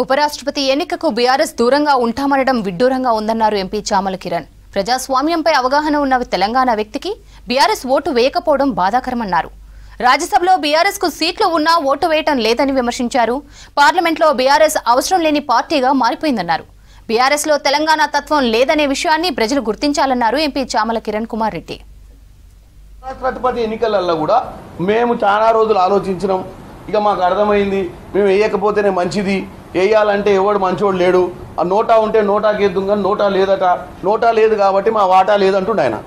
ఉపరాష్ట్రపతి ఎన్నికకు బీఆర్ఎస్ దూరంగా ఉంటామనడం విడ్డూరంగా ఉందన్నారు ఎంపీ చామల కిరణ్. ప్రజాస్వామ్యంపై అవగాహన ఉన్న తెలంగాణ వ్యక్తికి బీఆర్ఎస్ ఓటు వేయకపోవడం బాధాకరమన్నారు. రాజ్యసభలో బీఆర్ఎస్ కు సీట్లు ఉన్నా ఓటు వేయటం లేదని విమర్శించారు. పార్లమెంట్లో బీఆర్ఎస్ అవసరం లేని పార్టీగా మారిపోయిందన్నారు. బీఆర్ఎస్ లో తెలంగాణ తత్వం లేదనే విషయాన్ని ప్రజలు గుర్తించాలన్నారు ఎంపీ చామల కిరణ్ కుమార్ రెడ్డి. రాష్ట్రపతి ఎన్నికలలో కూడా మేము చాలా రోజులు ఆలోచించినాం. ఇక మాకు అర్థమైంది, మేము వేయకపోతేనే మంచిది, వేయాలంటే ఎవడు మంచోడు లేడు, ఆ నోటా ఉంటే నోటాకి వేద్దాం కానీ నోటా లేదట, నోటా లేదు కాబట్టి మా వాటా లేదంటుండ ఆయన.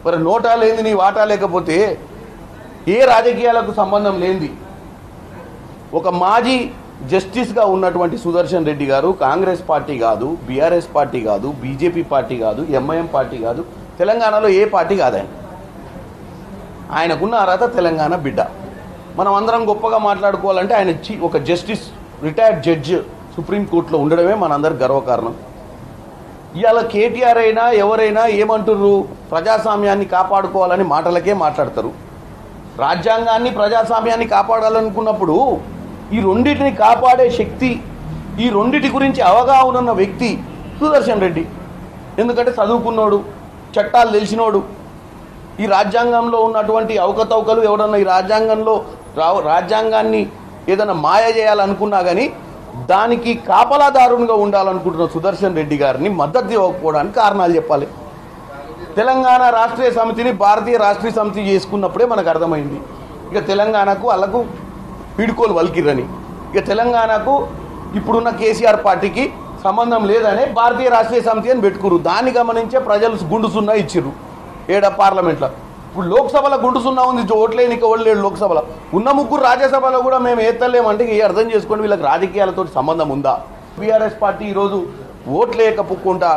మరి నోటా లేని నీ వాటా లేకపోతే ఏ రాజకీయాలకు సంబంధం లేనిది ఒక మాజీ జస్టిస్గా ఉన్నటువంటి సుదర్శన్ రెడ్డి గారు కాంగ్రెస్ పార్టీ కాదు, బీఆర్ఎస్ పార్టీ కాదు, బీజేపీ పార్టీ కాదు, ఎంఐఎం పార్టీ కాదు, తెలంగాణలో ఏ పార్టీ కాదు ఆయనకున్న అర్హత తెలంగాణ బిడ్డ. మనం అందరం గొప్పగా మాట్లాడుకోవాలంటే ఆయన ఒక జస్టిస్ రిటైర్డ్ జడ్జి సుప్రీంకోర్టులో ఉండడమే మనందరికి గర్వకారణం. ఇవాళ కేటీఆర్ అయినా ఎవరైనా ఏమంటుర్రు, ప్రజాస్వామ్యాన్ని కాపాడుకోవాలని మాటలకే మాట్లాడతారు. రాజ్యాంగాన్ని ప్రజాస్వామ్యాన్ని కాపాడాలనుకున్నప్పుడు ఈ రెండింటిని కాపాడే శక్తి, ఈ రెండింటి గురించి అవగాహన ఉన్న వ్యక్తి సుదర్శన్ రెడ్డి. ఎందుకంటే చదువుకున్నోడు, చట్టాలు తెలిసినోడు. ఈ రాజ్యాంగంలో ఉన్నటువంటి అవకతవకలు ఎవడన్నా ఈ రాజ్యాంగాన్ని ఏదైనా మాయ చేయాలనుకున్నా కానీ దానికి కాపలాదారునిగా ఉండాలనుకుంటున్న సుదర్శన్ రెడ్డి గారిని మద్దతు ఇవ్వకపోవడానికి కారణాలు చెప్పాలి. తెలంగాణ రాష్ట్రీయ సమితిని భారతీయ రాష్ట్రీయ సమితి చేసుకున్నప్పుడే మనకు అర్థమైంది ఇక తెలంగాణకు వాళ్ళకు పీడుకోలు వలికిరని. ఇక తెలంగాణకు ఇప్పుడున్న కేసీఆర్ పార్టీకి సంబంధం లేదనే భారతీయ రాష్ట్రీయ సమితి అని పెట్టుకురు. దాన్ని గమనించే ప్రజలు గుండు సున్నా ఇచ్చిర్రు పార్లమెంట్లో. ఇప్పుడు లోక్సభలో గుండు సున్నా ఉంది, ఓట్లేనికి ఓడలేడు. లోక్సభలో ఉన్న ముగ్గురు రాజ్యసభలో కూడా మేము ఏతలేమంటే అర్థం చేసుకోండి వీళ్ళకి రాజకీయాలతో సంబంధం ఉందా. బీఆర్ఎస్ పార్టీ ఈరోజు ఓట్లేకపోకుండా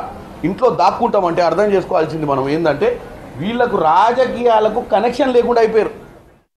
ఇంట్లో దాక్కుంటామంటే అర్థం చేసుకోవాల్సింది మనం ఏంటంటే వీళ్ళకు రాజకీయాలకు కనెక్షన్ లేకుండా అయిపోయారు.